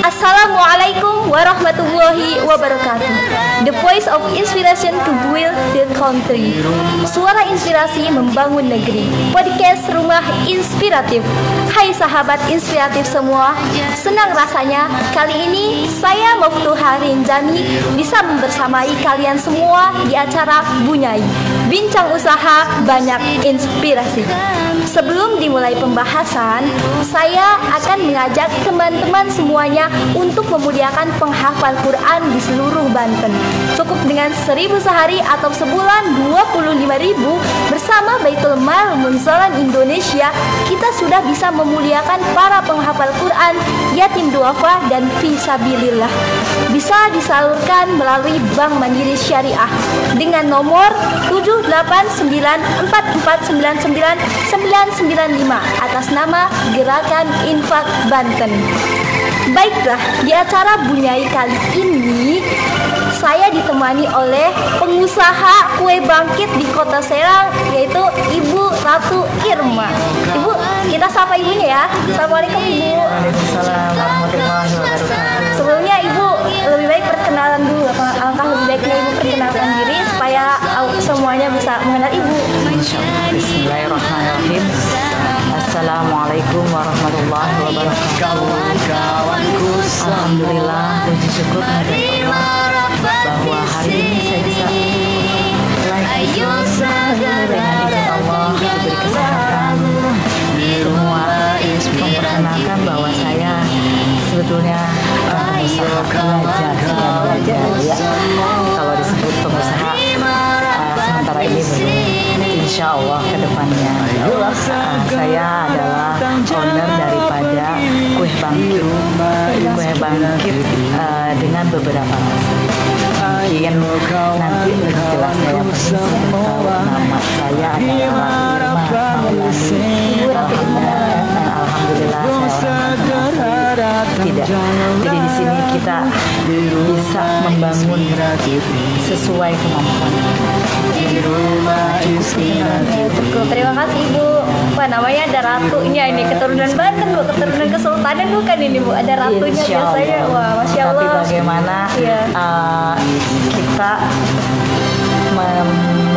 Assalamualaikum warahmatullahi wabarakatuh. The voice of inspiration to build the country. Suara inspirasi membangun negeri. Podcast Rumah Inspiratif. Hai sahabat inspiratif semua, senang rasanya kali ini saya Muftuha Rinjani bisa membersamai kalian semua di acara Bunyai, bincang usaha banyak inspirasi. Sebelum dimulai pembahasan, saya akan mengajak teman-teman semuanya untuk memuliakan penghafal Quran di seluruh Banten. Cukup dengan 1.000 sehari atau sebulan 25.000 bersama Baitul Mal Munzalan Indonesia, kita sudah bisa memuliakan para penghafal Quran, yatim duafa dan fisabilillah. Bisa disalurkan melalui Bank Mandiri Syariah dengan nomor 78944999995 atas nama Gerakan Infak Banten. Baiklah, di acara Bunyai kali ini saya ditemani oleh pengusaha kue bangkit di Kota Serang, yaitu Ibu Ratu Irma. Ibu, kita sapa ibunya ya. Assalamualaikum Ibu. Waalaikumsalam warahmatullahi wabarakatuh. Sebelumnya Ibu lebih baik perkenalan dulu. Alangkah lebih baiknya Ibu perkenalkan diri supaya semuanya bisa mengenal Ibu. Bismillahirrahmanirrahim. Assalamualaikum warahmatullahi wabarakatuh. Alhamdulillah, puji syukur kehadirat Allah bahwa hari ini saya bisa live video dengan izin Allah, diberi kesehatan. Semua memperkenalkan bahwa saya sebetulnya pengusaha belajar ya. Kalau disebut pengusaha sementara ini belum, insya Allah ke depannya saya adalah owner daripada kue bangkit dengan beberapa rasa. Mungkin nanti lebih jelas saya tahu nama saya adalah Ratu Irma. Alhamdulillah saya orang tidak. Jadi di sini kita bisa membangun sesuai kemampuan. Cukup, terima kasih Ibu. Wah, namanya ada ratunya ini, keturunan Banten Bu, keturunan kesultanan bukan ini Bu, ada ratunya biasanya. Wah, Masya Allah. Tapi bagaimana kita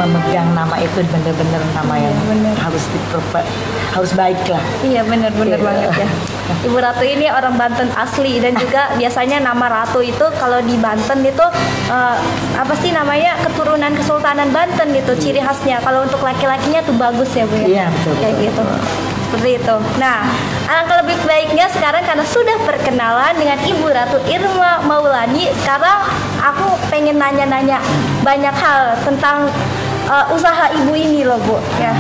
memegang nama itu benar-benar nama yang harus baik lah. Iya, benar-benar banget ya. Ibu Ratu ini orang Banten asli, dan juga biasanya nama Ratu itu kalau di Banten itu apa sih namanya, keturunan Kesultanan Banten gitu, ciri khasnya. Kalau untuk laki-lakinya tuh bagus ya Bu ya. Iya, betul. Kayak gitu. Seperti itu. Nah, alangkah lebih baiknya sekarang karena sudah perkenalan dengan Ibu Ratu Irma Maulani, sekarang aku pengen nanya-nanya banyak hal tentang usaha Ibu ini loh Bu ya.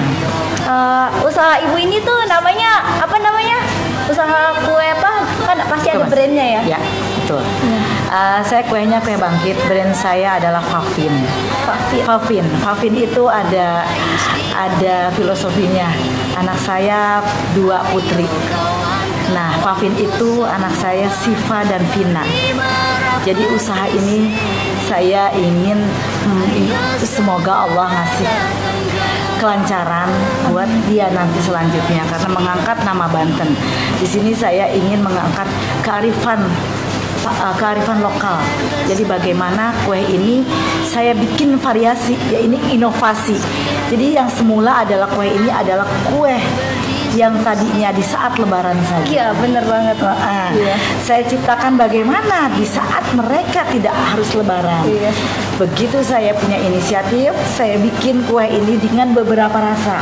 Usaha Ibu ini tuh namanya apa namanya? Usaha kue apa? Kan pasti ada brandnya ya? Ya, betul. Saya kuenya kue bangkit. Brand saya adalah Fafin. Fafin itu ada filosofinya. Anak saya 2 putri. Nah, Fafin itu anak saya Siva dan Vina. Jadi usaha ini saya ingin semoga Allah ngasih kelancaran buat dia nanti selanjutnya, karena mengangkat nama Banten. Di sini saya ingin mengangkat kearifan lokal. Jadi bagaimana kue ini saya bikin variasi, ya ini inovasi. Jadi yang semula adalah kue ini adalah kue yang tadinya di saat lebaran saja. Iya, benar banget. Iya. Saya ciptakan bagaimana di saat mereka tidak harus lebaran. Iya. Begitu saya punya inisiatif, saya bikin kue ini dengan beberapa rasa.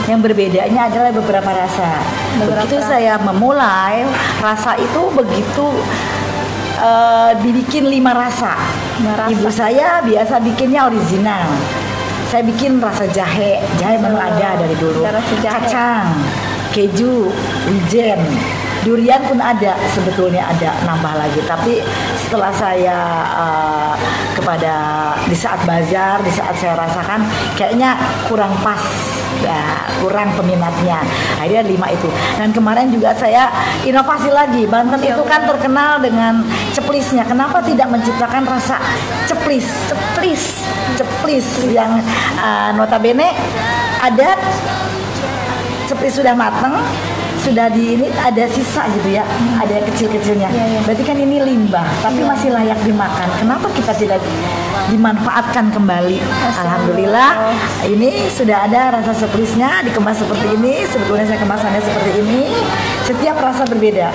Yang berbedanya adalah beberapa rasa. Begitu saya memulai, rasa itu begitu dibikin 5 rasa. Ibu saya biasa bikinnya original. Saya bikin rasa jahe baru ada dari dulu. Kacang, keju, wijen, durian pun ada, sebetulnya ada nambah lagi. Tapi setelah saya di saat bazar, di saat saya rasakan kayaknya kurang pas, ya, kurang peminatnya. Akhirnya 5 itu. Dan kemarin juga saya inovasi lagi. Banten itu kan terkenal dengan ceplisnya. Kenapa tidak menciptakan rasa ceplis yang notabene ada ceplis sudah matang, sudah di ini ada sisa gitu ya, ada kecil-kecilnya. Berarti kan ini limbah, tapi masih layak dimakan. Kenapa kita tidak dimanfaatkan kembali? Alhamdulillah, ini sudah ada rasa surprise-nya, dikemas seperti ini. Sebetulnya saya kemasannya seperti ini. Setiap rasa berbeda.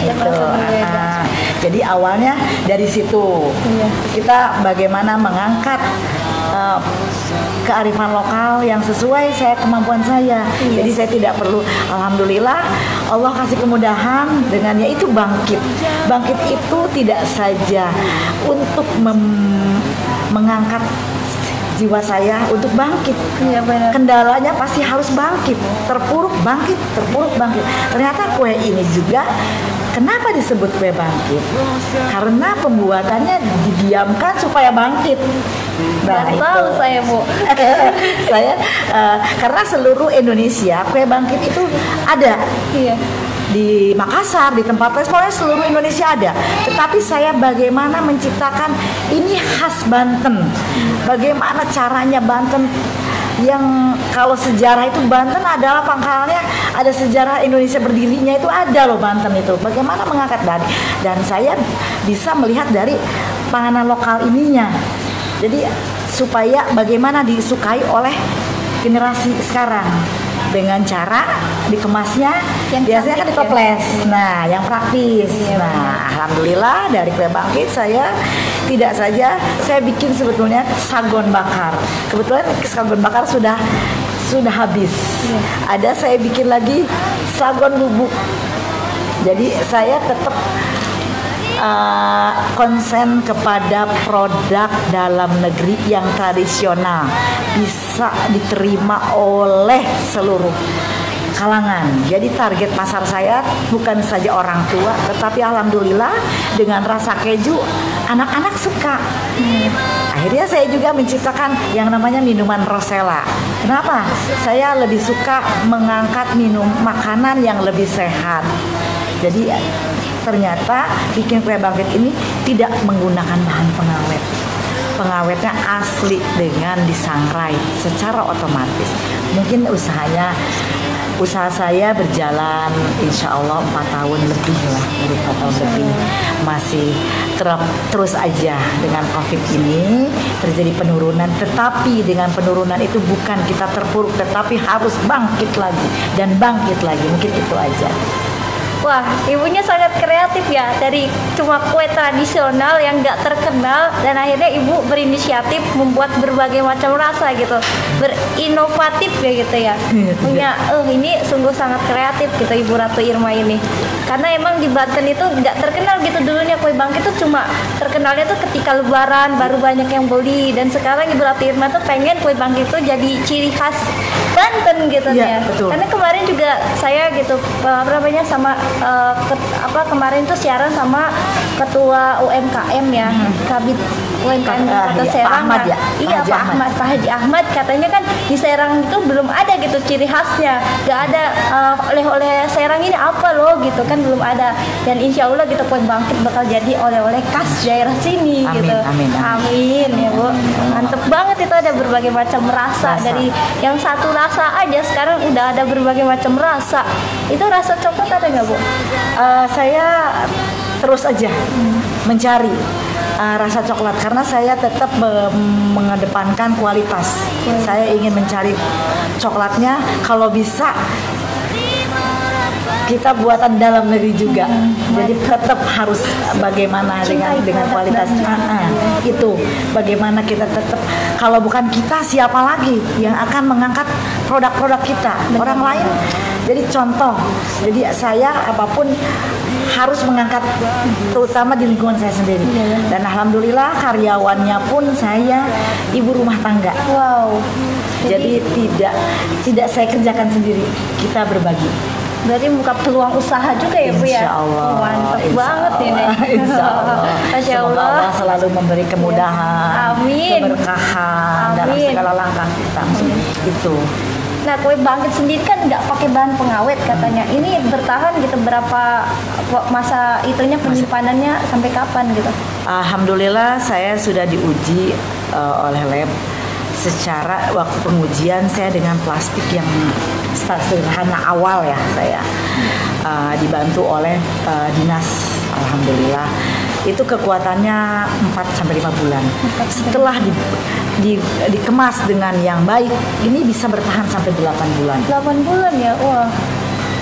Itu. Jadi awalnya dari situ kita bagaimana mengangkat kearifan lokal yang sesuai kemampuan saya. Jadi saya tidak perlu, alhamdulillah Allah kasih kemudahan dengannya itu bangkit. Bangkit itu tidak saja untuk mengangkat jiwa saya untuk bangkit. Kendalanya pasti harus bangkit, terpuruk bangkit, terpuruk bangkit. Ternyata kue ini juga kenapa disebut kue bangkit? Karena pembuatannya didiamkan supaya bangkit. Nah, tahu saya, Bu. Saya karena seluruh Indonesia kue bangkit itu ada. Di Makassar, di tempat lain, pokoknya seluruh Indonesia ada. Tetapi saya bagaimana menciptakan ini khas Banten. Bagaimana caranya Banten yang kalau sejarah itu Banten adalah pangkalnya, ada sejarah Indonesia berdirinya itu ada loh Banten itu. Bagaimana mengangkat dan saya bisa melihat dari panganan lokal ininya. Jadi supaya bagaimana disukai oleh generasi sekarang dengan cara dikemasnya yang biasanya kan ditoples. Nah, yang praktis. Nah, alhamdulillah dari kue bangkit saya tidak saja saya bikin sebetulnya sagon bakar. Kebetulan sagon bakar sudah habis. Ada saya bikin lagi sagon bubuk. Jadi saya tetap konsen kepada produk dalam negeri yang tradisional, bisa diterima oleh seluruh kalangan. Jadi target pasar saya bukan saja orang tua, tetapi alhamdulillah dengan rasa keju anak-anak suka. Akhirnya saya juga menciptakan yang namanya minuman Rosella. Kenapa? Saya lebih suka mengangkat makanan yang lebih sehat. Jadi ternyata bikin kue bangkit ini tidak menggunakan bahan pengawet. Pengawetnya asli dengan disangrai secara otomatis. Mungkin usaha saya berjalan insya Allah 4 tahun lebih lah, dari 4 tahun lebih. Masih terus aja dengan COVID ini terjadi penurunan, tetapi dengan penurunan itu bukan kita terpuruk, tetapi harus bangkit lagi dan bangkit lagi. Mungkin itu aja. Wah, ibunya sangat kreatif ya, dari cuma kue tradisional yang nggak terkenal dan akhirnya ibu berinisiatif membuat berbagai macam rasa gitu, berinovatif ya gitu ya. Punya, ini sungguh sangat kreatif gitu Ibu Ratu Irma ini. Karena emang di Banten itu nggak terkenal gitu dulunya kue bangkit itu cuma terkenalnya tuh ketika Lebaran baru banyak yang beli, dan sekarang Ibu Ratu Irma tuh pengen kue bangkit itu jadi ciri khas Banten gitu ya. Betul. Karena kemarin juga saya gitu sama kemarin tuh siaran sama ketua UMKM ya, Kabid UMKM Kota Serang. Pak Ahmad ya? Iya, Pak Haji Ahmad katanya kan di Serang itu belum ada gitu ciri khasnya, nggak ada oleh-oleh Serang ini apa loh gitu kan, belum ada. Dan insya Allah gitu kue bangkit bakal jadi oleh-oleh khas daerah sini. Amin, gitu. amin Ya Bu, mantep banget itu, ada berbagai macam rasa. Dari yang satu rasa aja sekarang udah ada berbagai macam rasa. Itu rasa coklat ada nggak Bu? Saya terus aja mencari rasa coklat karena saya tetap mengedepankan kualitas. Saya ingin mencari coklatnya kalau bisa kita buatan dalam negeri juga. Jadi tetap harus bagaimana dengan kualitasnya. Itu bagaimana kita tetap, kalau bukan kita siapa lagi yang akan mengangkat produk-produk kita? Orang lain. Jadi contoh. Jadi saya apapun harus mengangkat, terutama di lingkungan saya sendiri. Dan alhamdulillah karyawannya pun saya ibu rumah tangga. Wow. Jadi tidak saya kerjakan sendiri, kita berbagi. Berarti buka peluang usaha juga ya Bu ya? Insya Allah. Mantap banget ini. Insya Allah. Masya Semoga Allah. Allah selalu memberi kemudahan, Amin. keberkahan dalam segala langkah kita. Itu. Nah, kue bangkit sendiri kan nggak pakai bahan pengawet katanya. Ini bertahan gitu berapa masa itunya, penyimpanannya sampai kapan gitu? Alhamdulillah saya sudah diuji oleh lab secara waktu pengujian saya dengan plastik yang sederhana awal ya saya dibantu oleh dinas, alhamdulillah itu kekuatannya 4-5 bulan. Setelah dikemas dengan yang baik, ini bisa bertahan sampai 8 bulan. 8 bulan ya, wah.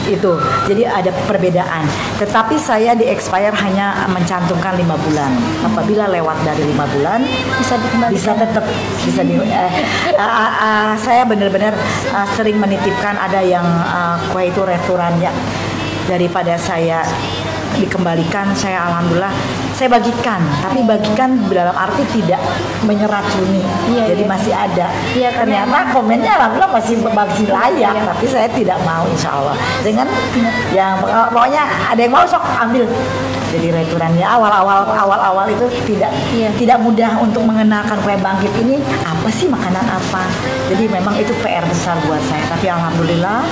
Itu jadi ada perbedaan, tetapi saya di expire hanya mencantumkan 5 bulan. Apabila lewat dari 5 bulan Bisa dikembalikan. bisa tetap bisa saya benar-benar sering menitipkan ada yang kue itu restorannya, daripada saya dikembalikan, saya alhamdulillah saya bagikan, tapi bagikan dalam arti tidak mengeracuni. Iya, jadi iya. masih ada. Iya, Ternyata komennya alhamdulillah masih layak, tapi saya tidak mau, insya Allah dengan yang pokoknya ada yang mau sok ambil. Jadi restorannya awal-awal itu tidak mudah untuk mengenalkan kue bangkit ini apa sih, makanan apa. Jadi memang itu PR besar buat saya, tapi alhamdulillah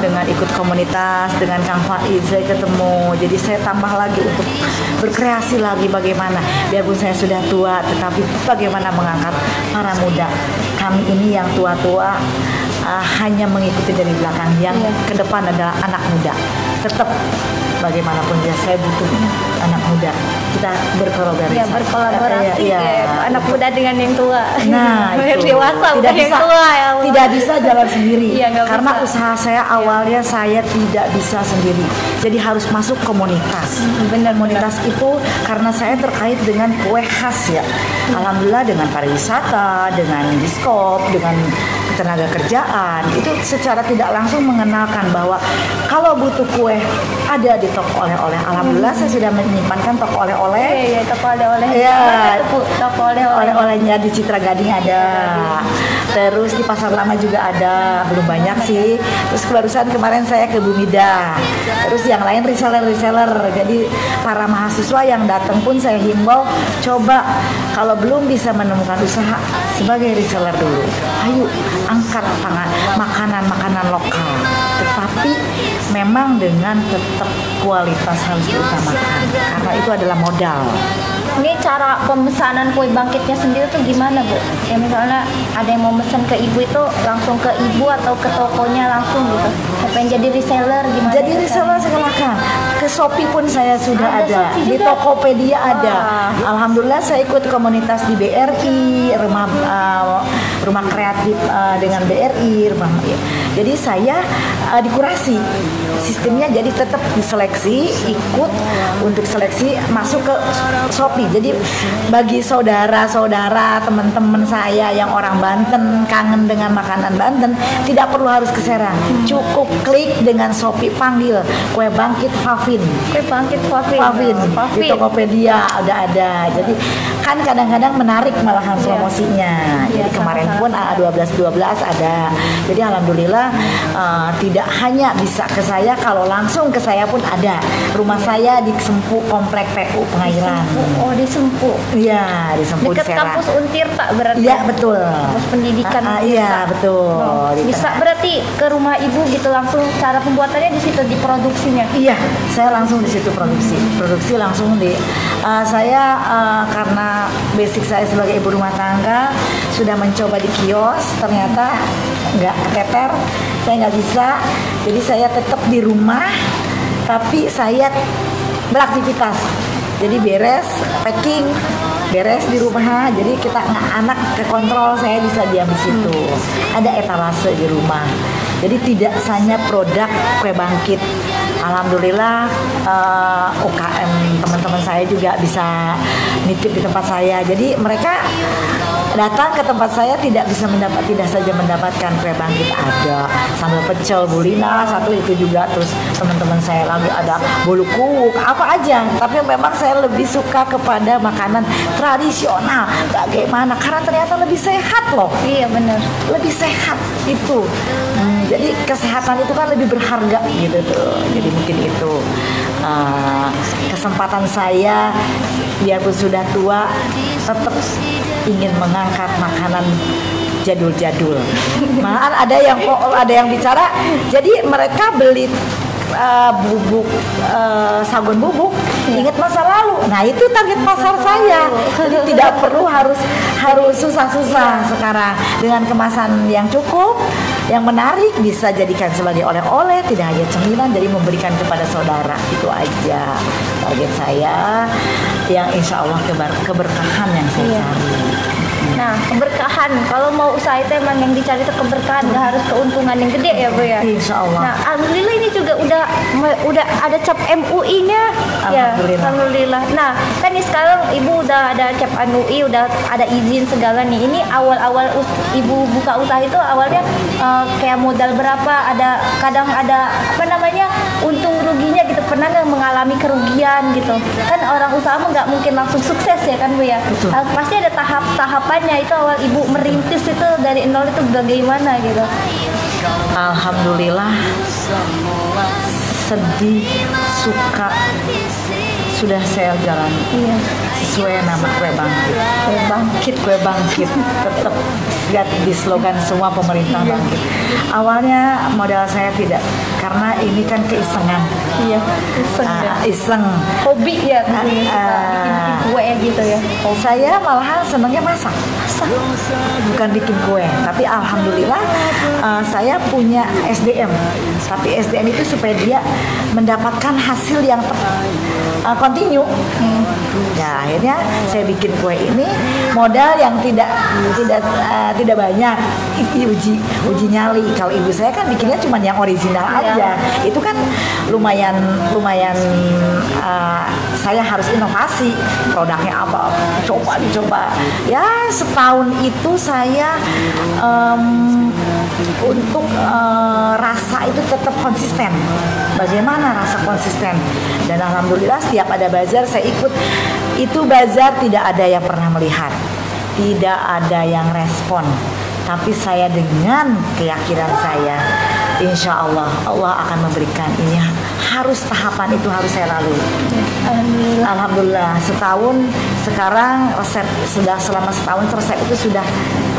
dengan ikut komunitas, dengan Kang Faiz saya ketemu, jadi saya tambah lagi untuk berkreasi lagi bagaimana, biarpun saya sudah tua, tetapi bagaimana mengangkat para muda kami ini yang tua-tua hanya mengikuti dari belakang, yang ke depan adalah anak muda. Tetap bagaimanapun ya, saya butuh anak muda, kita berkolaborasi. Ya, berkolaborasi anak muda dengan yang tua. Nah, itu dewasa tidak bukan bisa, yang tua ya. tidak bisa jalan sendiri. Karena bisa. usaha saya awalnya saya tidak bisa sendiri. Jadi harus masuk komunitas. Benar, komunitas itu karena saya terkait dengan kue khas ya. Alhamdulillah dengan pariwisata, dengan diskop, dengan tenaga kerjaan, itu secara tidak langsung mengenalkan bahwa kalau butuh kue ada di toko oleh-oleh. Alhamdulillah saya sudah menyimpankan toko oleh-oleh. Iya, toko oleh-oleh. Iya, toko oleh-oleh. oleh-olehnya di Citra Gading ada. Terus di Pasar Lama juga ada, belum banyak sih. Terus barusan kemarin saya ke Bumida. Terus yang lain reseller. Jadi para mahasiswa yang datang pun saya himbau, coba kalau belum bisa menemukan usaha sebagai reseller dulu. Ayo angkat tangan makanan-makanan lokal. Tetapi memang dengan tetap kualitas harus diutamakan karena itu adalah modal. Ini cara pemesanan kue bangkitnya sendiri tuh gimana, Bu? Ya misalnya ada yang mau pesan ke ibu itu langsung ke ibu atau ke tokonya langsung gitu. Pengen jadi reseller gimana? Jadi reseller silakan. Ke Shopee pun saya sudah ada. Shopee Di juga? Tokopedia ada. Alhamdulillah saya ikut komunitas di BRI, rumah kreatif dengan BRI, Jadi saya dikurasi sistemnya, jadi tetap diseleksi, ikut untuk seleksi masuk ke Shopee. Jadi bagi saudara-saudara, teman-teman saya yang orang Banten kangen dengan makanan Banten, tidak perlu harus ke Serang. Cukup klik dengan Shopee, panggil kue bangkit Fafin. Kue bangkit Fafin. Di Tokopedia udah ada. Jadi kan kadang-kadang menarik malahan promosinya. Jadi kemarin pun 12-12 ada. Jadi alhamdulillah tidak hanya bisa ke saya, kalau langsung ke saya pun ada. Rumah saya di Sempu, Komplek PU Pengairan. Oh, di Sempu. Iya, di Sempu Dekat Serang. kampus Untir tak berarti? Iya, betul. Kampus pendidikan. Iya, betul. Bisa berarti ke rumah ibu gitu langsung, cara pembuatannya di situ, diproduksinya? Iya, saya langsung di situ produksi langsung di saya karena basic saya sebagai ibu rumah tangga sudah mencoba di kios, ternyata nggak keteter, saya nggak bisa, jadi saya tetap di rumah tapi saya beraktivitas, jadi beres packing, beres di rumah, jadi kita anak ke kontrol, saya bisa diam di situ. Ada etalase di rumah, jadi tidak hanya produk kue bangkit. Alhamdulillah UKM teman-teman saya juga bisa nitip di tempat saya, jadi mereka datang ke tempat saya tidak saja mendapatkan kue bangkit, ada sambal pecel, bulina satu itu juga, terus teman-teman saya lagi ada bolu kuuk, apa aja. Tapi memang saya lebih suka kepada makanan tradisional. Bagaimana? Karena ternyata lebih sehat loh. Iya benar. Lebih sehat itu. Jadi kesehatan itu kan lebih berharga gitu tuh. Jadi mungkin itu kesempatan saya, biarpun sudah tua tetap ingin mengangkat makanan jadul-jadul. Malah ada yang bicara, jadi mereka beli bubuk sagun bubuk, ingat masa lalu. Nah itu target pasar saya. Jadi tidak perlu harus susah-susah sekarang, dengan kemasan yang cukup, yang menarik, bisa jadikan sebagai oleh-oleh, tidak hanya cemilan, jadi memberikan kepada saudara. Itu aja target saya, yang insya Allah keberkahan yang saya cari. Nah, keberkahan, kalau mau usaha itu emang yang dicari itu keberkahan, nggak harus keuntungan yang gede ya Bu ya. Insya Allah. Nah, alhamdulillah ini juga udah ada cap MUI-nya. Alhamdulillah. Ya, alhamdulillah. Nah, kan nih sekarang Ibu udah ada cap MUI, udah ada izin segala nih. Ini awal-awal Ibu buka usaha itu awalnya kayak modal berapa? Kadang ada apa namanya, untung ruginya gitu. Pernah nggak mengalami kerugian gitu? Kan orang usaha mah nggak mungkin langsung sukses ya kan Bu ya. Pasti ada tahapannya. Itu awal Ibu merintis itu dari nol itu bagaimana gitu? Alhamdulillah, sedih, suka, sudah saya jalani. Iya. Sesuai nama kue bangkit, tetap lihat di slogan semua pemerintah bangkit. Awalnya modal saya tidak, karena ini kan keisengan. Iya, iseng. Hobi ya, bikin kue gitu ya. Saya malahan senangnya masak, bukan bikin kue. Tapi alhamdulillah saya punya SDM. Tapi SDM itu supaya dia mendapatkan hasil yang kontinu. Ya akhirnya saya bikin kue ini, modal yang tidak banyak, uji nyali. Kalau ibu saya kan bikinnya cuma yang original aja. Itu kan lumayan saya harus inovasi, produknya apa, dicoba. Ya setahun itu saya untuk rasa itu tetap konsisten. Bagaimana rasa konsisten? Dan alhamdulillah setiap ada bazar saya ikut. Itu bazar tidak ada yang pernah melihat, tidak ada yang respon. Tapi saya dengan keyakinan saya, insya Allah akan memberikan ini. Harus tahapan itu harus saya lalui. Alhamdulillah setahun sekarang resep sudah selama setahun resep itu sudah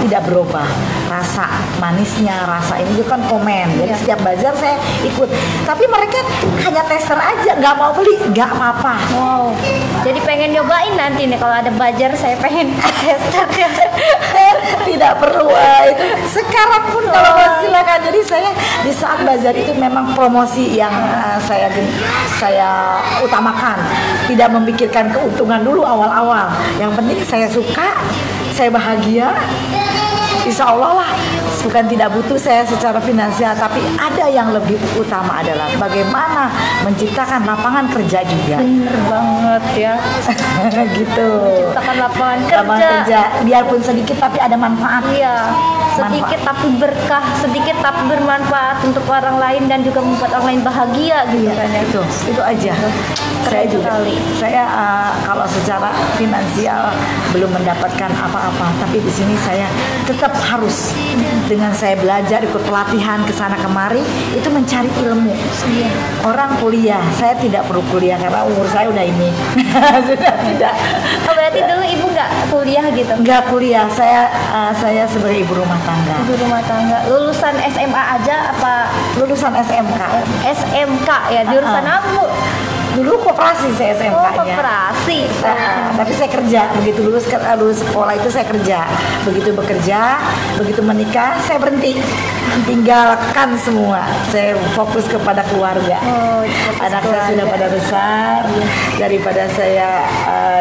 tidak berubah. Rasa manisnya, rasa ini itu kan komen. Jadi setiap bazar saya ikut. Tapi mereka hanya tester aja, nggak mau beli, nggak apa-apa. Wow. Jadi pengen nyobain nanti nih kalau ada bazar, saya pengen tester. Tidak perlu itu sekarang pun kalau silakan. Jadi saya di saat bazar itu memang promosi yang saya utamakan, tidak memikirkan keuntungan dulu awal-awal. Yang penting saya suka, saya bahagia. Insya Allah lah, bukan tidak butuh saya secara finansial, tapi ada yang lebih utama adalah bagaimana menciptakan lapangan kerja juga. Bener banget ya. Gitu. Menciptakan lapangan kerja. Biarpun sedikit tapi ada manfaat. Iya. Sedikit tapi berkah, sedikit tapi bermanfaat untuk orang lain dan juga membuat orang lain bahagia gitu kan ya. Itu aja. Saya juga. Saya kalau secara finansial belum mendapatkan apa-apa, tapi di sini saya tetap harus dengan saya belajar, ikut pelatihan ke sana kemari, itu mencari ilmu. Orang kuliah, saya tidak perlu kuliah karena umur saya udah ini. Sudah tidak. Oh, berarti dulu Ibu nggak kuliah gitu? Nggak kuliah, saya sebagai ibu rumah tangga. Ibu rumah tangga. Lulusan SMA aja apa? Lulusan SMK. SMK ya, jurusan apa Bu? Dulu koperasi saya SMK-nya. Oh, koperasi. Tapi saya kerja, begitu lulus sekolah itu saya kerja. Begitu bekerja, begitu menikah, saya berhenti. Tinggalkan semua. Saya fokus kepada keluarga. Anak saya sudah pada besar. Daripada saya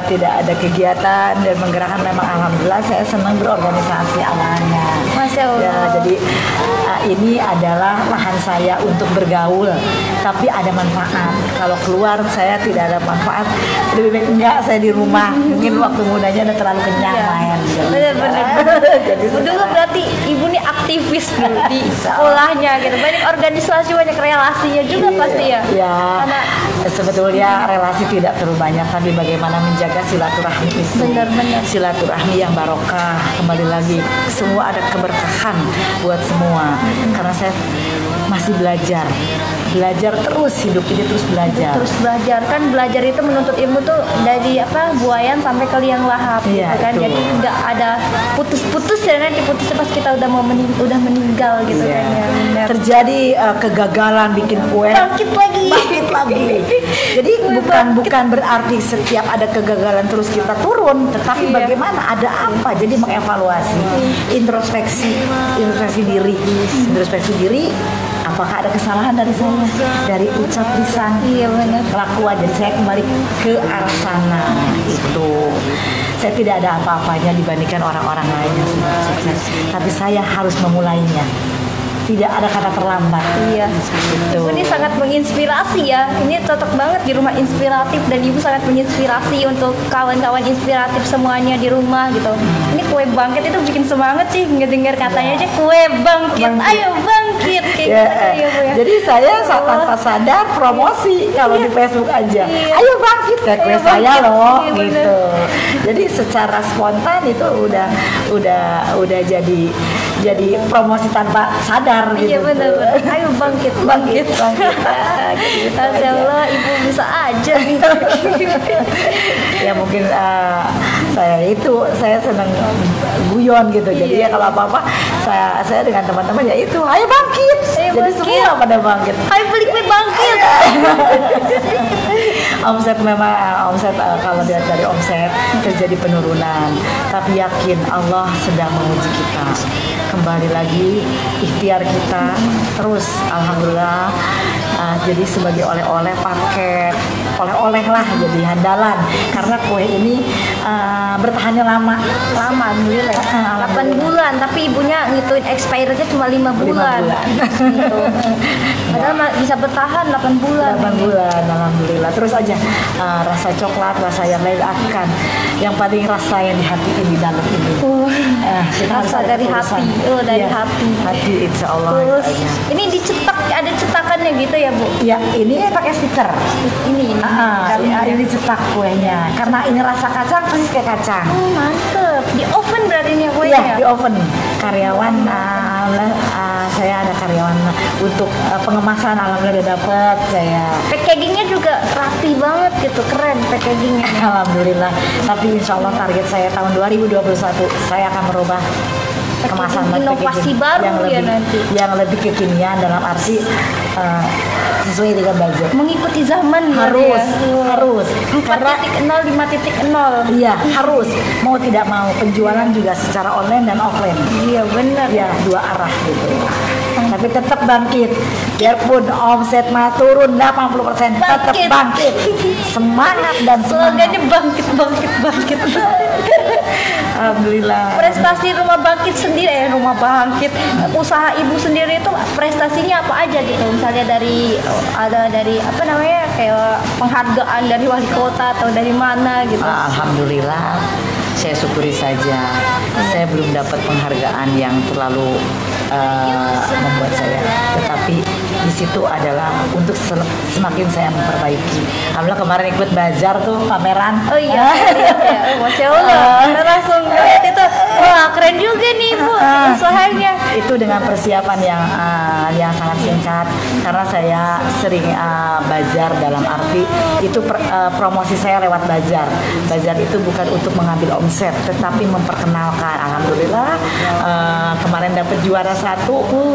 tidak ada kegiatan dan menggerakkan, memang alhamdulillah saya senang berorganisasi awalnya. Masya Allah. Ya, jadi ini adalah lahan saya untuk bergaul, tapi ada manfaat. Kalau keluar saya tidak ada manfaat, lebih baik enggak, saya di rumah. Mungkin waktu mudanya udah terlalu kenyang main. Benar-benar. Dulu berarti Ibu nih aktivis dulu di sekolahnya gitu. Banyak organisasi, banyak relasinya juga pasti ya. Ya. Karena sebetulnya relasi tidak terlalu banyak, tapi bagaimana menjaga silaturahmi itu. Benar-benar. Silaturahmi yang barokah. Kembali lagi, semua ada keberkahan buat semua. Karena saya masih belajar terus, hidup ini terus belajar. Terus belajar kan kan belajar itu menuntut ilmu tuh dari buayan sampai ke liang lahat gitu kan. Betul. Jadi nggak ada putus-putus ya, nanti putusnya pas kita udah meninggal gitu kan ya. Bener. Terjadi kegagalan bikin kue, Bangkit lagi. Jadi bukan berarti setiap ada kegagalan terus kita turun, tetapi bagaimana, ada apa? Jadi mengevaluasi, introspeksi diri. Apakah ada kesalahan dari saya, dari ucap lisan, kelakuan? Jadi saya kembali ke arah sana. Itu saya tidak ada apa-apanya dibandingkan orang-orang lain yang sudah sukses, tapi saya harus memulainya. Tidak ada kata terlambat. Iya. Gitu. Ini sangat menginspirasi ya. Ini cocok banget di rumah inspiratif, dan ibu sangat menginspirasi untuk kawan-kawan inspiratif semuanya di rumah gitu. Ini kue bangkit itu bikin semangat sih, ngedengar katanya aja kue bangkit. Ayo bangkit kayak gitu ya, Bu ya. Jadi saya tanpa sadar promosi kalau di Facebook aja. Ayo bangkit kayak kue saya loh, Iya, gitu. Jadi secara spontan itu udah jadi promosi tanpa sadar gitu. Iya benar. Ayo bangkit. Masya Allah, ibu bisa aja nih. Ya mungkin saya senang guyon gitu. Jadi ya kalau apa-apa saya dengan teman-teman ya itu, ayo bangkit. Jadi semua pada bangkit. Ayo beli kue bangkit. Omset kalau lihat dari omset terjadi penurunan, tapi yakin Allah sedang menguji kita. Kembali lagi ikhtiar kita terus, alhamdulillah. Jadi sebagai oleh-oleh paket, oleh-oleh lah jadi handalan, karena kue ini bertahannya lama, Alhamdulillah. 8 bulan, tapi ibunya ngituin expirednya cuma 5 bulan. Gitu. Padahal bisa bertahan 8 bulan. 8 bulan, alhamdulillah. Terus aja rasa coklat, rasa yang lain akan. Yang paling rasa yang di hati ini, dalam ini. Kita Rasa dari hati. Dari hati. Hati, insya Allah. Terus ini dicetak, ada cetakannya gitu ya, Bu? Ya, ini pakai stiker. Ini cetak kuenya. Karena ini rasa kacang, persis kayak kacang. Mantep. Di oven berarti ini kuenya? Iya, di oven. Karyawan, saya ada karyawan untuk pengemasan, alhamdulillah dapat saya. Packagingnya juga rapi banget gitu, keren packagingnya. Alhamdulillah. Tapi insya Allah target saya tahun 2021 saya akan merubah kemasan inovasi baru yang lebih kekinian, dalam arti sesuai dengan budget. Mengikuti zaman harus 4.0, 5.0. Iya, harus. Mau tidak mau, penjualan juga secara online dan offline. Iya benar. Ya, dua arah gitu. Tapi tetap bangkit. Biarpun omset mah turun 80%, tetap bangkit. Semangat dan slogannya bangkit. Alhamdulillah. Prestasi rumah bangkit sendiri, usaha ibu sendiri itu prestasinya apa aja gitu? Misalnya dari kayak penghargaan dari wali kota atau dari mana gitu? Alhamdulillah, saya syukuri saja. Saya belum dapat penghargaan yang terlalu membuat saya, tetapi di situ adalah untuk semakin saya memperbaiki. Alhamdulillah kemarin ikut bazar tuh, pameran. Oh iya. Masya Allah. Langsung lihat itu, wah keren juga nih Bu usahanya. Itu dengan persiapan yang sangat singkat, karena saya sering bazar, dalam arti itu promosi saya lewat bazar. Bazar itu bukan untuk mengambil omset, tetapi memperkenalkan. Alhamdulillah kemarin dapat juara 1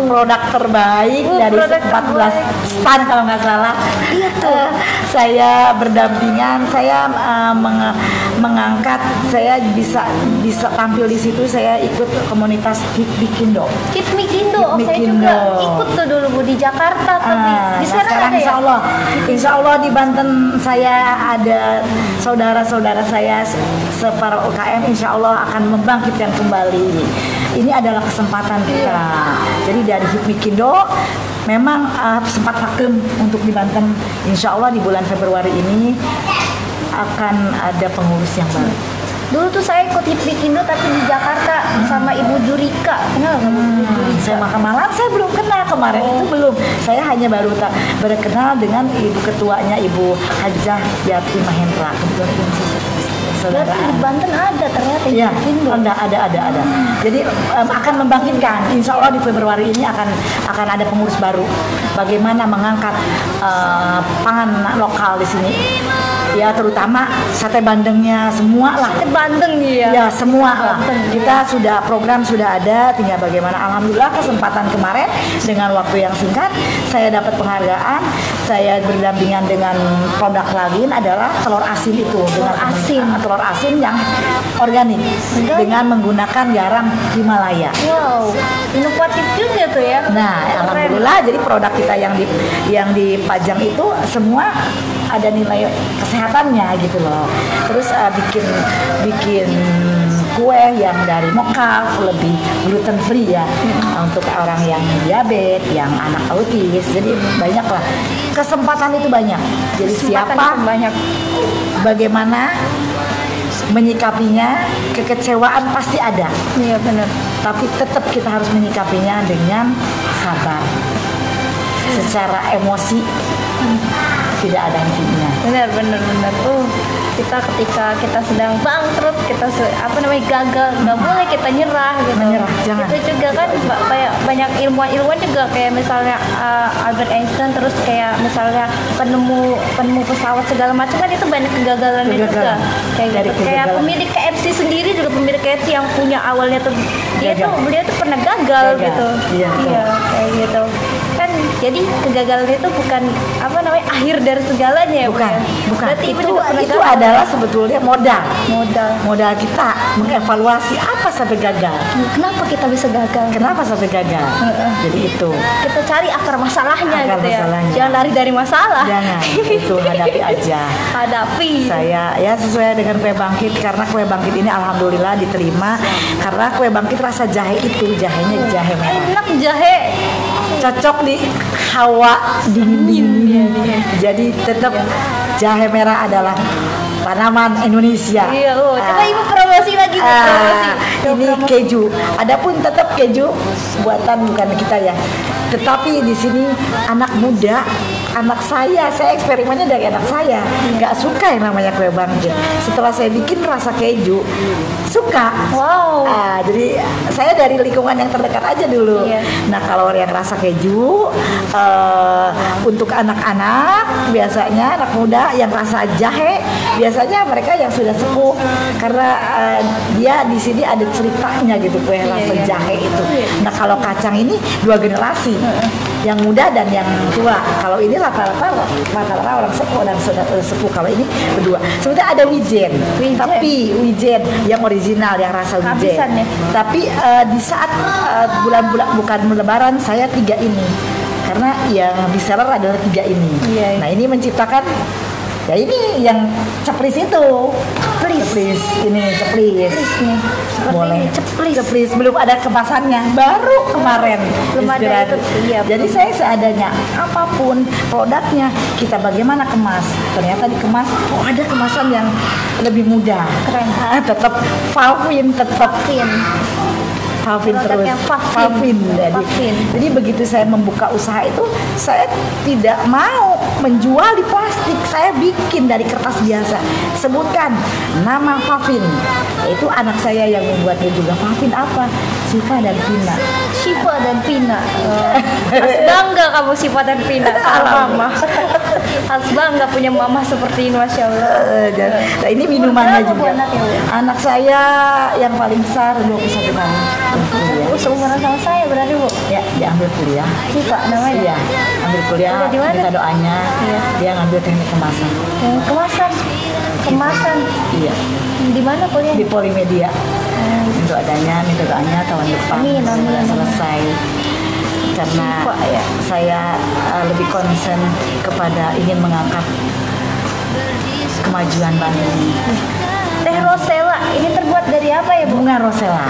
produk terbaik dari 14 stand kalau nggak salah. Saya berdampingan, saya mengangkat, saya bisa tampil di situ. Saya ikut komunitas Hikmikindo. Saya juga ikut tuh dulu Bu di Jakarta tuh. Di sana sekarang ada ya? Insya Allah di Banten saya ada saudara-saudara saya separa UKM, insya Allah akan membangkitkan kembali. Ini adalah kesempatan kita. Jadi dari Hikmikindo memang sempat vakum untuk di Banten. Insya Allah di bulan Februari ini akan ada pengurus yang baru. Dulu tuh saya ikut Hikmikindo tapi di Jakarta sama Ibu Jurika. Kenal nggak Bu Jurika? Saya malam saya belum kenal kemarin itu belum. Saya hanya baru berkenal dengan ibu ketuanya, Ibu Hajah Yati Mahendra. Kebetulan Berarti di Banten ada ternyata Iya, Indo. ada. Jadi akan membangkitkan. Insya Allah di Februari ini akan ada pengurus baru. Bagaimana mengangkat pangan lokal di sini. Ya terutama sate bandengnya semua lah. Sate Bandeng ya. Ya semua lah. Bandeng, Kita program sudah ada. Tinggal bagaimana. Alhamdulillah kesempatan kemarin dengan waktu yang singkat saya dapat penghargaan. Saya berdampingan dengan produk lain adalah telur asin itu dengan telur asin yang organik dengan menggunakan garam Himalaya. Wow, inovatif juga tuh ya. Nah, alhamdulillah jadi produk kita yang dipajang itu semua ada nilai kesehatannya gitu loh. Terus bikin kue yang dari mokaf lebih gluten free ya untuk orang yang diabetes, yang anak autis. Jadi banyak lah kesempatan itu banyak. Jadi siapa banyak. Bagaimana menyikapinya, kekecewaan pasti ada. Iya benar. Tapi tetap kita harus menyikapinya dengan sabar. Secara emosi tidak ada hentinya. Benar. Kita ketika kita sedang bangkrut, kita gagal, nggak boleh kita nyerah gitu. Jangan. Itu juga kan kayak banyak ilmuwan juga kayak misalnya Albert Einstein, terus kayak misalnya penemu pesawat segala macam kan itu banyak kegagalannya juga. Kayak pemilik KFC sendiri juga, pemilik KFC yang punya awalnya tuh beliau tuh pernah gagal gitu. Iya, kayak gitu. Kan jadi kegagalan itu bukan akhir dari segalanya ya. Bukan. Berarti itu adalah sebetulnya modal kita mengevaluasi apa sampai gagal. Kenapa kita bisa gagal? Jadi itu kita cari akar masalahnya akar gitu masalahnya. ya. Jangan lari dari masalah. Jangan. Itu hadapi aja. Saya ya sesuai dengan kue bangkit, karena kue bangkit ini alhamdulillah diterima karena kue bangkit rasa jahe itu jahenya jahe merah. Enak jahe. Cocok di hawa dingin. Jadi tetap jahe merah adalah tanaman Indonesia. Iya, coba ibu promosi lagi. Ini keju. Adapun tetap keju buatan bukan kita ya. Tetapi di sini anak muda, anak saya eksperimennya dari anak saya, nggak suka yang namanya kue bangkit. Setelah saya bikin rasa keju, suka. Wow. Jadi saya dari lingkungan yang terdekat aja dulu. Iya. Nah kalau yang rasa keju untuk anak-anak biasanya anak muda yang rasa jahe biasanya mereka yang sudah sepuh karena dia di sini ada ceritanya gitu kue rasa jahe itu. Nah kalau kacang ini 2 generasi. Yang muda dan yang tua. Kalau ini rata-rata orang sepuh dan sudah sepuh. Kalau ini berdua. Sebetulnya ada wijen. Tapi wijen yang original yang rasa wijen. Ya? Tapi di saat bulan-bulan bukan Lebaran saya 3 ini. Karena yang bestseller adalah 3 ini. Nah ini menciptakan ya ini yang ceplis itu. Ceplis nih. Boleh ceplis belum ada kemasannya, baru kemarin inspirasi. Jadi saya seadanya apapun produknya kita bagaimana kemas, ternyata dikemas ada kemasan yang lebih mudah, keren. Tetap Valvin terus Valvin. Jadi begitu saya membuka usaha itu saya tidak mau menjual di plastik, saya bikin dari kertas biasa. Sebutkan nama Valvin, itu anak saya yang membuatnya juga. Valvin apa? Syifa dan Vina. Harus bangga kamu Syifa dan Vina. Mama. Harus bangga punya mama seperti ini, masya Allah. Nah, ini minumannya juga. Anaknya, anak saya yang paling besar 21 tahun. Seumuran sama saya berarti Bu? Ya, dia ambil kuliah. Syifa namanya? Iya, ambil kuliah. Minta doanya. Iya. Dia ngambil teknik kemasan. Kemasan. Iya. Di mana kuliah? Di Polimedia. Minta doanya tahun depan sudah selesai. Karena saya lebih konsen kepada ingin mengangkat kemajuan Bandung. Teh Rosella ini terbuat dari apa ya Bu? Bunga Rosella.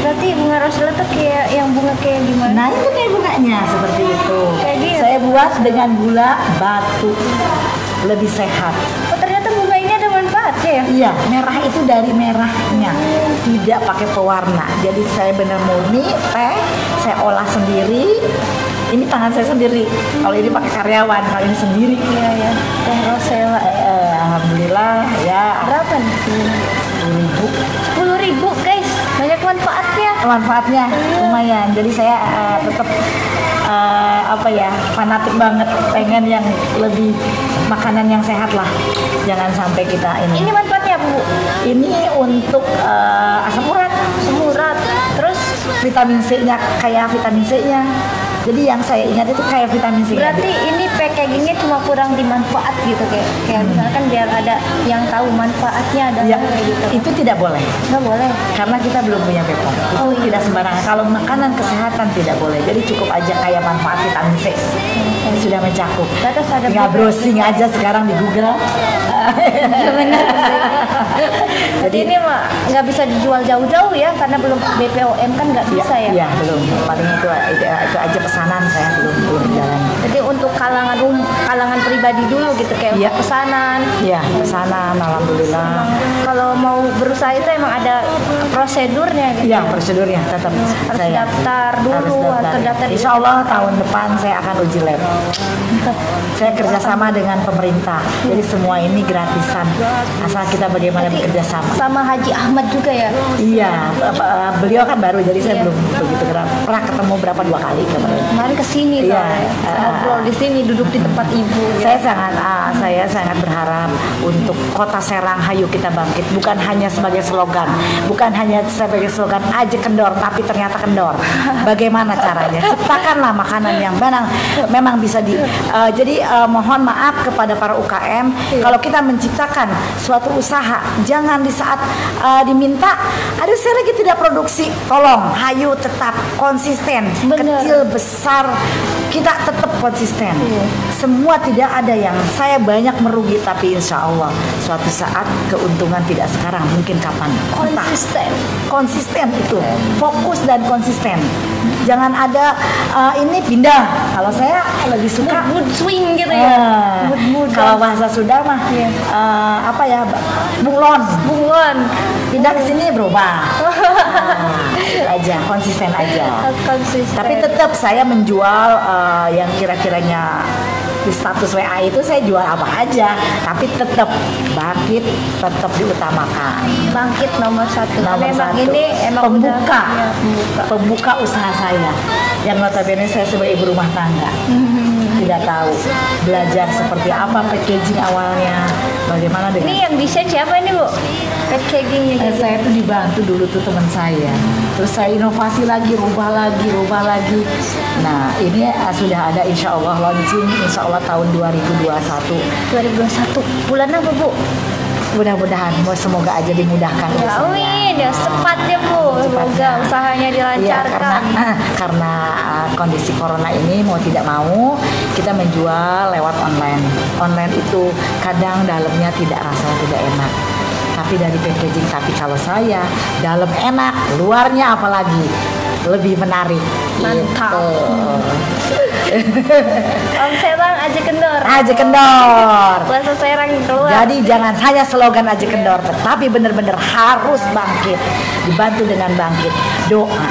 Berarti bunga Rosella tuh kayak yang bunga kayak gimana? Nah itu kayak bunganya seperti itu. Kayak gitu. Saya buat dengan gula batu, lebih sehat. Oh ternyata bunga ini ada manfaatnya ya? Iya, merah itu dari merahnya, tidak pakai pewarna. Jadi saya benar murni teh, saya olah sendiri. Ini tangan saya sendiri. Kalau ini pakai karyawan, kalau ini sendiri. Iya. Teh Rosella. Alhamdulillah ya manfaatnya lumayan. Jadi saya tetap fanatik banget, pengen yang lebih makanan yang sehat lah. Jangan sampai kita ini. Ini manfaatnya Bu? Ini untuk asam urat. Terus Vitamin C-nya kayak vitamin C-nya. Jadi yang saya ingat itu kayak vitamin C. berarti ini packagingnya cuma kurang dimanfaat gitu, kayak misalkan biar ada yang tahu manfaatnya adalah Ya, kayak gitu. itu tidak boleh. Nggak boleh. Karena kita belum punya BPOM. Itu tidak sembarangan. Kalau makanan kesehatan tidak boleh. Jadi cukup aja kayak manfaat vitamin C. Ini sudah mencakup. Terus ada Tinggal browsing aja sekarang di Google. Jadi ini mah nggak bisa dijual jauh-jauh ya, karena belum BPOM kan nggak bisa ya. Iya, belum. Paling itu aja pesanan, saya belum jalan. Jadi untuk kalangan pribadi dulu gitu, kayak Iya. untuk pesanan. Iya, pesanan alhamdulillah. Kalau mau berusaha itu emang ada prosedurnya gitu. Iya, prosedurnya tetap Harus saya daftar dulu atau daftar di- Insya Allah tahun depan saya akan uji lab. Saya kerjasama dengan pemerintah, jadi semua ini gratisan. Asal kita bagaimana bekerja sama. sama Haji Ahmad juga ya. Iya, beliau kan baru, jadi saya Iya. belum begitu pernah ketemu berapa 2 kali kemarin. Kemarin kesini Iya. loh, ngobrol di sini, duduk di tempat ibu. Saya sangat berharap untuk Kota Serang Hayu Kita Bangkit bukan hanya sebagai slogan, bukan hanya sebagai slogan aja kendor, tapi ternyata kendor. Bagaimana caranya? Ciptakanlah makanan yang memang bisa mohon maaf kepada para UKM, kalau kita menciptakan suatu usaha, jangan di saat diminta, aduh saya lagi tidak produksi, tolong Hayu tetap konsisten, Bener. kecil besar kita tetap konsisten. Semua tidak ada yang saya banyak merugi, tapi insya Allah suatu saat keuntungan tidak sekarang, mungkin kapan. Entah. Konsisten itu, fokus dan konsisten. Jangan ada ini pindah. Kalau saya lebih suka Mood swing gitu ya. Mood kalau bahasa Sunda mah Iya. bunglon. Pindah ke sini berubah. Itu aja, konsisten aja. Konsisten. Tapi tetap saya menjual yang kira-kiranya di status WA itu saya jual apa aja, tapi tetap bangkit, tetap diutamakan. Bangkit nomor satu. Nomor Memang satu. ini emang pembuka, udah- ya, pembuka usaha saya. Yang notabene saya sebagai ibu rumah tangga. Tidak tahu belajar seperti apa packaging awalnya, bagaimana Ini dengan yang desain siapa ini Bu? Packagingnya gitu. saya tuh dibantu dulu tuh teman saya. Terus saya inovasi lagi, rubah lagi. Nah ini sudah ada insya Allah launching insya Allah tahun 2021. 2021 bulan apa Bu? Mudah-mudahan semoga aja dimudahkan. Ya urusannya. amin ya, cepat ya Bu. Semoga usahanya Iya, dilancarkan. karena kondisi corona ini mau tidak mau kita menjual lewat online. Online itu kadang dalamnya rasanya tidak enak. Tapi dari packaging, tapi kalau saya dalam enak, luarnya apalagi lebih menarik. Mantap. Gitu. Om Serang aja kendor. Aja kendor. Bahasa Serang keluar. Jadi jangan hanya slogan aja kendor, tetapi benar-benar harus bangkit, dibantu dengan bangkit, doa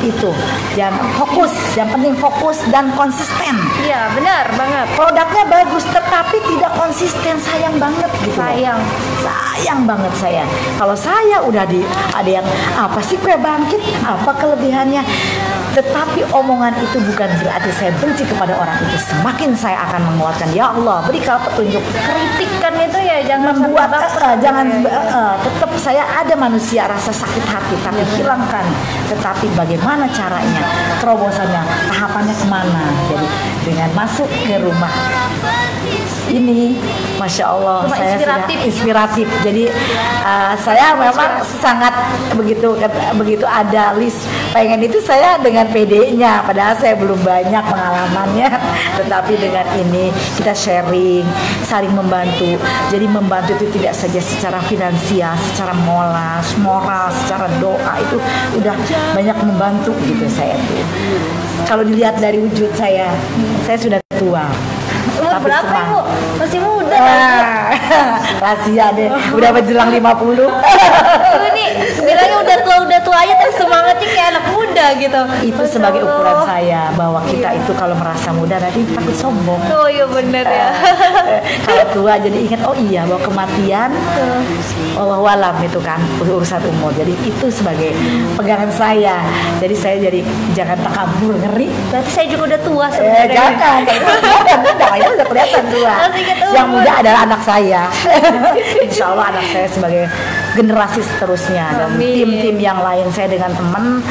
itu, yang fokus, yang penting fokus dan konsisten. Iya benar banget. Produknya bagus, tetapi tidak konsisten, sayang banget gitu. Sayang banget saya. Kalau saya udah ada yang apa sih kue bangkit, apa kelebihannya? Tetapi omongan itu bukan berarti saya benci kepada orang itu. Semakin saya akan menguatkan, ya Allah berikan petunjuk. Kritikan itu ya jangan Membuat sampai baper. jangan tetap saya ada manusia rasa sakit hati, tapi hilangkan. Tetapi bagaimana caranya, terobosannya, tahapannya kemana? Jadi dengan masuk ke rumah ini, masya Allah, Rumah saya inspiratif. sudah inspiratif. Jadi saya memang sangat begitu ada list pengen itu, saya dengan PD-nya, padahal saya belum banyak pengalamannya. Tetapi dengan ini kita sharing, saling membantu. Jadi membantu itu tidak saja secara finansial, secara moral, secara doa, itu udah banyak membantu gitu saya tuh. Kalau dilihat dari wujud saya sudah tua. Umur Tapi berapa senang. Bu? Masih muda kan? Rahasia deh, udah menjelang 50. Ini nih bilangnya udah tua aja terus semangatnya kayak anak muda gitu. Itu sebagai ukuran saya bahwa kita itu kalau merasa muda nanti takut sombong. Oh iya bener ya. Kalau tua jadi ingat oh iya bahwa kematian wallahualam itu kan urusan umur. Jadi itu sebagai pegangan saya. Jadi saya jadi jangan takabur, ngeri. Berarti saya juga udah tua sebenarnya. Jangan, ya udah kelihatan tua. Yang muda adalah anak saya. Insya Allah anak saya sebagai generasi seterusnya dan tim-tim yang lain saya dengan teman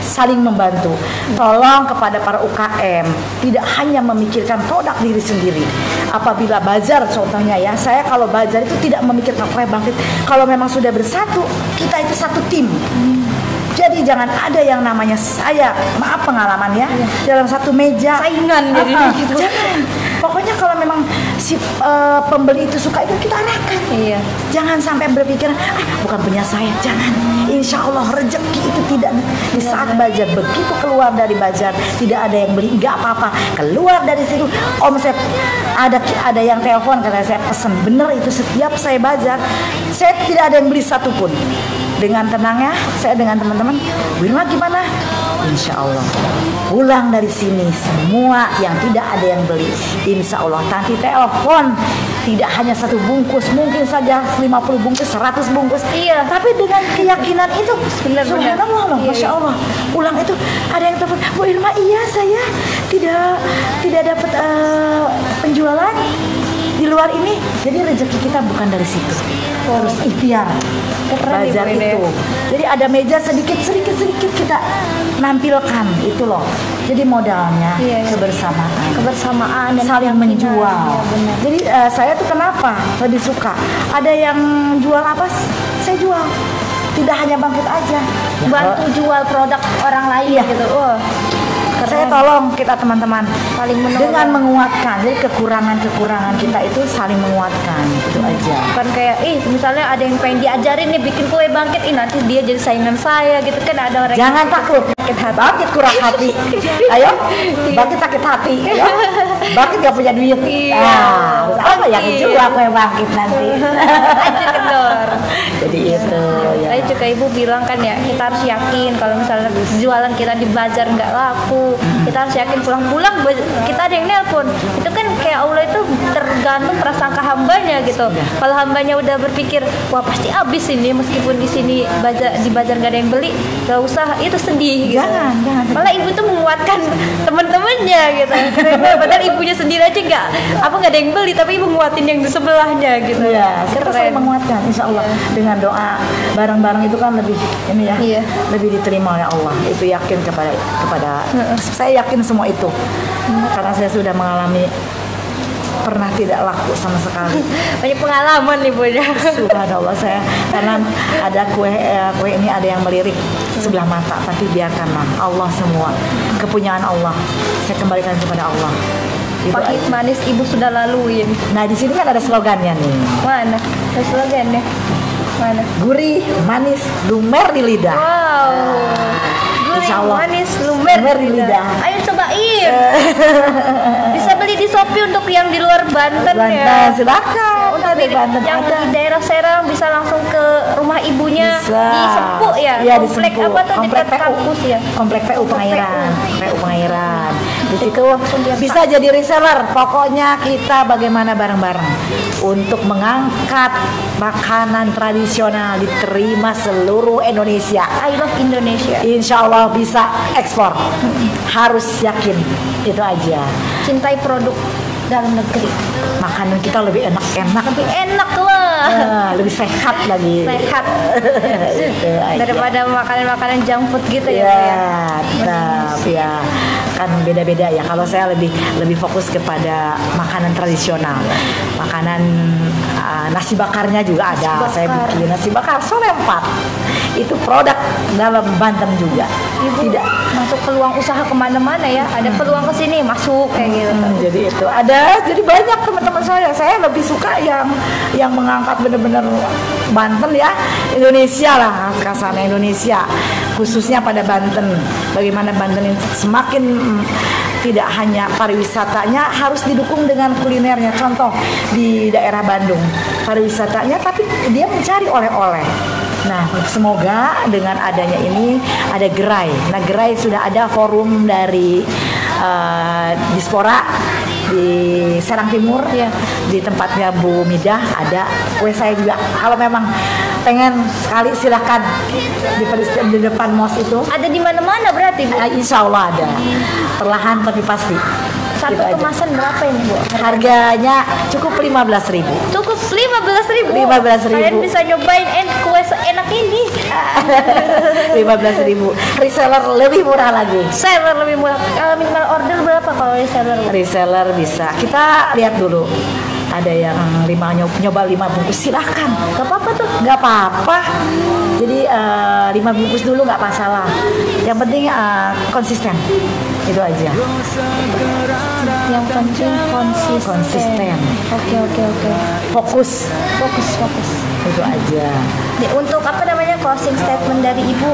saling membantu. Tolong kepada para UKM tidak hanya memikirkan produk diri sendiri. Apabila bazar contohnya ya, saya kalau bazar itu tidak memikirkan Kue Bangkit. Kalau memang sudah bersatu, kita itu satu tim. Jadi jangan ada yang namanya saya, maaf pengalamannya, dalam satu meja saingan jadi gitu. Jangan. Pokoknya kalau memang si pembeli itu suka itu kita arahkan. Iya. Jangan sampai berpikir bukan punya saya. Jangan. Insya Allah rezeki itu tidak di saat bazar. Begitu keluar dari bazar tidak ada yang beli, nggak apa-apa. Keluar dari situ, Om saya ada yang telepon karena saya pesan. Bener itu setiap saya bazar, saya tidak ada yang beli satupun. Dengan tenangnya saya dengan teman-teman, Bu Irma gimana? Insya Allah pulang dari sini semua yang tidak ada yang beli, insya Allah nanti telepon tidak hanya satu bungkus, mungkin saja 50 bungkus, 100 bungkus. Iya. Tapi dengan keyakinan itu, benar-benar. Subhanallah, Masya Allah. Pulang itu ada yang telepon, Bu Irma iya saya tidak dapat penjualan di luar ini. Jadi rezeki kita bukan dari situ. Harus ikhtiar. Bazar itu. Jadi ada meja sedikit kita nampilkan itu loh. Jadi modalnya kebersamaan dan saling menjual. Ya, jadi saya tuh kenapa lebih suka ada yang jual apa? Saya jual. Tidak hanya Bangkit aja. Bantu jual produk orang lain gitu. Saya tolong kita teman-teman saling menolong dengan menguatkan. Jadi kekurangan kita itu saling menguatkan, itu aja. Bukan kayak misalnya ada yang pengen diajarin nih bikin kue Bangkit, nanti dia jadi saingan saya gitu kan, ada orang. Jangan takut. Bangkit kurang hati. Ayo, Bangkit sakit hati. Ayo. Bangkit gak punya duit. Apa yang jual kue Bangkit nanti? Aja kendor. Jadi itu. Tadi juga ibu bilang kan ya, kita harus yakin kalau misalnya jualan kita di bazar nggak laku, kita harus yakin pulang-pulang kita ada yang nelpon. Itu kan kayak Allah itu tergantung prasangka hambanya gitu. Kalau hambanya udah berpikir wah pasti habis ini meskipun di sini di bazar nggak ada yang beli, nggak usah itu sedih gitu. Jangan. Malah ibu tuh menguatkan teman-temannya gitu. Padahal ibunya sendiri aja nggak ada yang beli, tapi ibu nguatin yang di sebelahnya gitu. Ya, kita saling menguatkan insya Allah dengan doa bareng-bareng itu kan lebih ini ya, lebih diterima oleh Allah. Itu yakin kepada saya yakin semua itu karena saya sudah mengalami pernah tidak laku sama sekali. Banyak pengalaman nih punya. Subhanallah saya karena ada kue ini ada yang melirik sebelah mata, tapi biarkanlah Allah semua kepunyaan Allah. Saya kembalikan kepada Allah. Pahit manis ibu sudah laluin. Nah di sini kan ada slogannya nih. Mana? Ada slogannya. Mana? Gurih, manis, lumer di lidah. Wow. Gurih, manis, lumer di lidah. Ayo cobain. Bisa beli di Shopee untuk yang di luar Banten ya. Silakan. Untuk yang di daerah Serang bisa langsung ke rumah ibunya bisa. Di Sepuk ya. Komplek apa tuh komplek dekat kampus ya. Komplek PU Pengairan. Di situ bisa jadi reseller. Pokoknya kita bagaimana bareng-bareng untuk mengangkat makanan tradisional diterima seluruh Indonesia. I love Indonesia. Insya Allah bisa ekspor. Harus yakin itu aja. Cintai produk dalam negeri. Makanan kita lebih enak lah. Lebih sehat lagi. Sehat. Daripada makanan-makanan junk food gitu ya. Tetap ya. Kan beda-beda ya. Kalau saya lebih fokus kepada makanan tradisional. Makanan nasi bakarnya juga ada. Saya bikin nasi bakar Sole 4. Itu produk dalam Banten juga. Ibu tidak masuk peluang usaha kemana-mana ya. Ada peluang ke sini masuk kayak gitu. Jadi itu ada. Jadi banyak teman-teman saya lebih suka yang mengangkat benar-benar Banten ya, Indonesia lah kasarnya Indonesia, khususnya pada Banten. Bagaimana Banten ini semakin tidak hanya pariwisatanya harus didukung dengan kulinernya. Contoh di daerah Bandung pariwisatanya, tapi dia mencari oleh-oleh. Nah, semoga dengan adanya ini ada gerai. Nah, gerai sudah ada forum dari Dispora di Serang Timur, ya, di tempatnya Bu Midah ada. Kue saya juga. Kalau memang pengen sekali silahkan di depan mos itu. Ada di mana-mana berarti, Bu? Insya Allah ada. Perlahan tapi pasti. Satu gitu kemasan berapa ini, Bu? Harganya cukup 15.000. Cukup 15.000. 15.000. Kalian bisa nyobain kue seenak ini. 15.000. Reseller lebih murah lagi. Reseller lebih murah. Minimal order berapa kalau reseller? Reseller bisa. Kita lihat dulu. Ada yang nyoba 5 bungkus, silahkan. Gak apa-apa tuh. Gak apa-apa. Jadi 5 bungkus dulu nggak masalah. Yang penting konsisten. Itu aja. Yang penting konsisten. Oke. Fokus. Itu aja. Untuk apa namanya closing statement dari Ibu?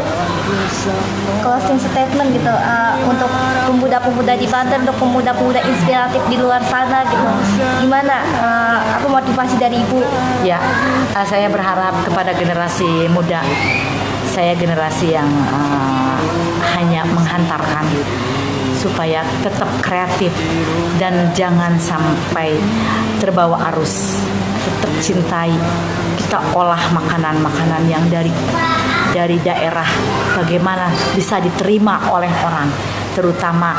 Closing statement gitu untuk pemuda-pemuda di Banten, untuk pemuda-pemuda inspiratif di luar sana gitu. Gimana apa motivasi dari Ibu? Ya, saya berharap kepada generasi muda. Saya generasi yang hanya menghantarkan supaya tetap kreatif dan jangan sampai terbawa arus. Tetap cintai, kita olah makanan-makanan yang dari daerah, bagaimana bisa diterima oleh orang, terutama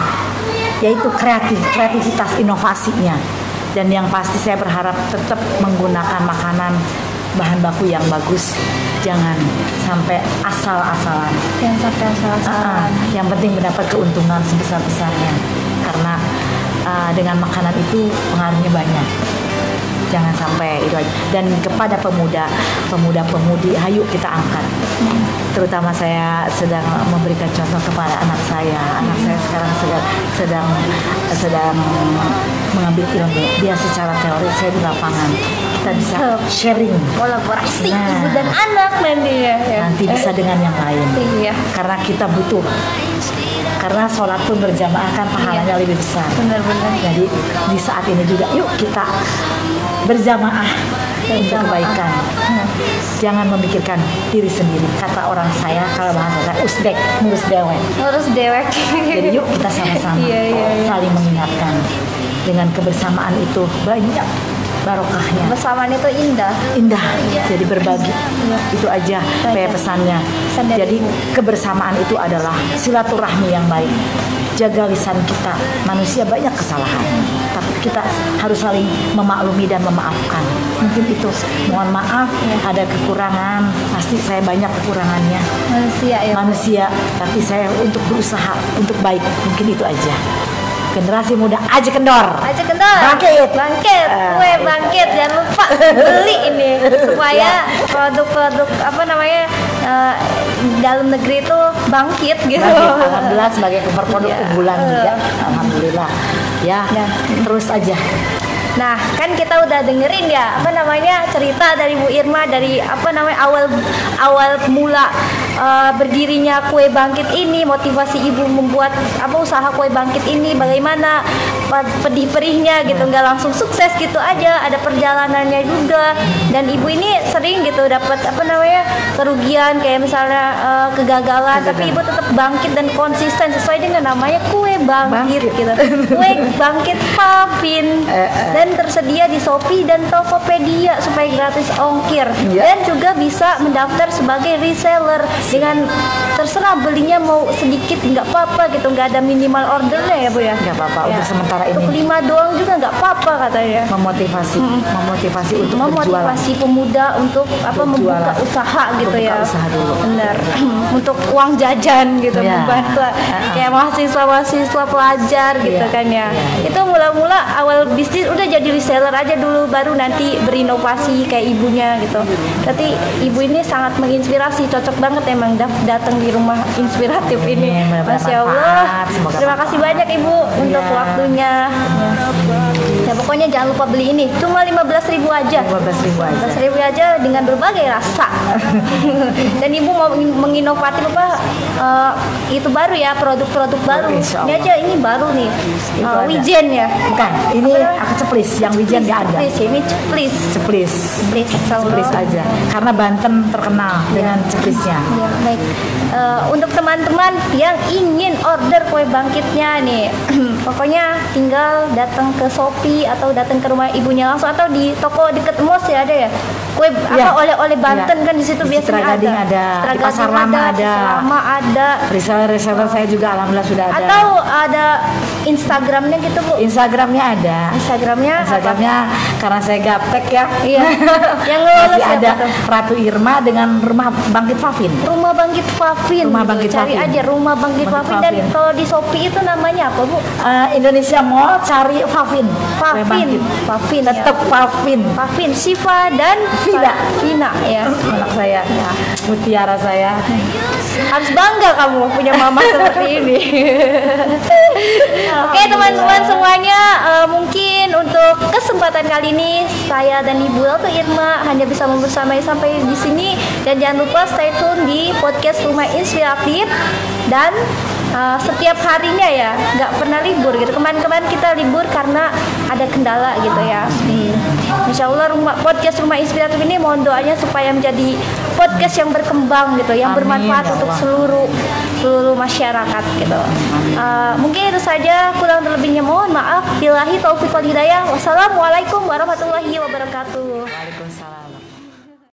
yaitu kreativitas inovasinya. Dan yang pasti saya berharap tetap menggunakan makanan bahan baku yang bagus, jangan sampai asal-asalan. Yang penting mendapat keuntungan sebesar-besarnya, karena dengan makanan itu pengaruhnya banyak. Jangan sampai itu aja. Dan kepada pemuda-pemudi, ayo kita angkat. Terutama saya sedang memberikan contoh kepada anak saya. Anak saya sekarang sedang mengambil ilmu. Dia secara teori, saya di lapangan. Kita bisa sharing, kolaborasi ibu dan anak nanti bisa dengan yang lain. Iya. Karena kita butuh. Karena sholat pun berjamaah kan pahalanya lebih besar. Benar-benar. Jadi di saat ini juga yuk kita berjamaah untuk kebaikan. Jangan memikirkan diri sendiri. Kata orang saya, kalau bahasa saya, usdek, ngurus dewek. Jadi yuk kita sama-sama saling mengingatkan. Dengan kebersamaan itu banyak barokahnya. Bersamaan itu indah. Jadi berbagi. Itu aja pesannya. Jadi kebersamaan itu adalah silaturahmi yang baik. Jaga lisan kita. Manusia banyak kesalahan, tapi kita harus saling memaklumi dan memaafkan. Mungkin itu. Mohon maaf ada kekurangan. Pasti saya banyak kekurangannya. Manusia. Tapi saya untuk berusaha untuk baik. Mungkin itu aja. Generasi muda aja kendor. Bangkit. Kue bangkit. Jangan lupa beli ini supaya produk-produk dalam negeri itu bangkit gitu. Alhamdulillah sebagai produk unggulan juga. Alhamdulillah. Ya. Terus aja. Nah, kan kita udah dengerin ya cerita dari Bu Irma dari awal mula berdirinya Kue Bangkit ini, motivasi Ibu membuat usaha Kue Bangkit ini, bagaimana pedih-perihnya gitu, nggak langsung sukses gitu aja, ada perjalanannya juga. Dan Ibu ini sering gitu dapat kerugian kayak misalnya kegagalan, tapi Ibu tetap bangkit dan konsisten sesuai dengan namanya Kue Bangkit gitu. Kue Bangkit Pavin. Dan tersedia di Shopee dan Tokopedia supaya gratis ongkir. Dan juga bisa mendaftar sebagai reseller dengan terserah belinya mau sedikit nggak apa-apa gitu, nggak ada minimal ordernya ya Bu ya. Nggak apa-apa untuk sementara ini. Untuk 5 doang juga nggak apa-apa katanya. Memotivasi untuk memotivasi pemuda untuk membuka usaha gitu ya. Usaha dulu. Benar. Untuk uang jajan gitu, membantu kayak mahasiswa pelajar gitu kan ya. Itu mula-mula awal bisnis udah jadi reseller aja dulu, baru nanti berinovasi kayak ibunya gitu. Tapi ibu ini sangat menginspirasi, cocok banget emang datang di rumah inspiratif ini. Masya Allah. Terima kasih banyak Ibu untuk waktunya. Ya pokoknya jangan lupa beli ini. Cuma 15.000 aja. 15.000 aja. 15.000 aja dengan berbagai rasa. Dan ibu mau menginovasi apa? Itu baru ya, produk-produk baru. Ini aja ini baru nih. Wijen ya. Bukan, ini aku ceplis. Yang Wijen nggak ada. Ceplis, ini ceplis. Ceplis. Ceplis Aja. Karena Banten terkenal dengan ceplisnya. Ya, baik. Untuk teman-teman yang ingin order kue bangkitnya nih, pokoknya tinggal datang ke Shopee atau datang ke rumah ibunya langsung atau di toko deket mos ya ada ya. Kue apa oleh-oleh Banten kan di situ biasanya ada. Di Pasar Lama ada. Reseller saya juga alhamdulillah sudah ada. Atau ada Instagramnya gitu Bu? Instagramnya ada. Instagramnya karena saya gaptek ya. Iya. Yang ngelola masih ada Ratu Irma dengan Rumah Bangkit Fafin. Rumah Bangkit Fafin. Cari aja Rumah Bangkit Fafin. Dan kalau di Shopee itu namanya apa Bu? Indonesia Mall cari Fafin. Fafin. Tetap ya. Fafin. Siva dan Vina ya. Anak saya. Ya. Mutiara saya. Harus bangga kamu punya mama seperti ini. Oke teman-teman semuanya, mungkin untuk kesempatan kali ini saya dan Ibu Ratu Irma hanya bisa membersamai sampai di sini, dan jangan lupa stay tune di podcast Rumah Inspiratif dan setiap harinya ya, nggak pernah libur gitu. Kemarin kita libur karena ada kendala gitu ya. Insya Allah podcast Rumah Inspiratif ini mohon doanya supaya menjadi podcast yang berkembang gitu, yang bermanfaat untuk seluruh masyarakat gitu. Mungkin itu saja, kurang lebihnya mohon maaf. Billahi taufiq wal hidayah. Wassalamualaikum warahmatullahi wabarakatuh. Waalaikumsalam.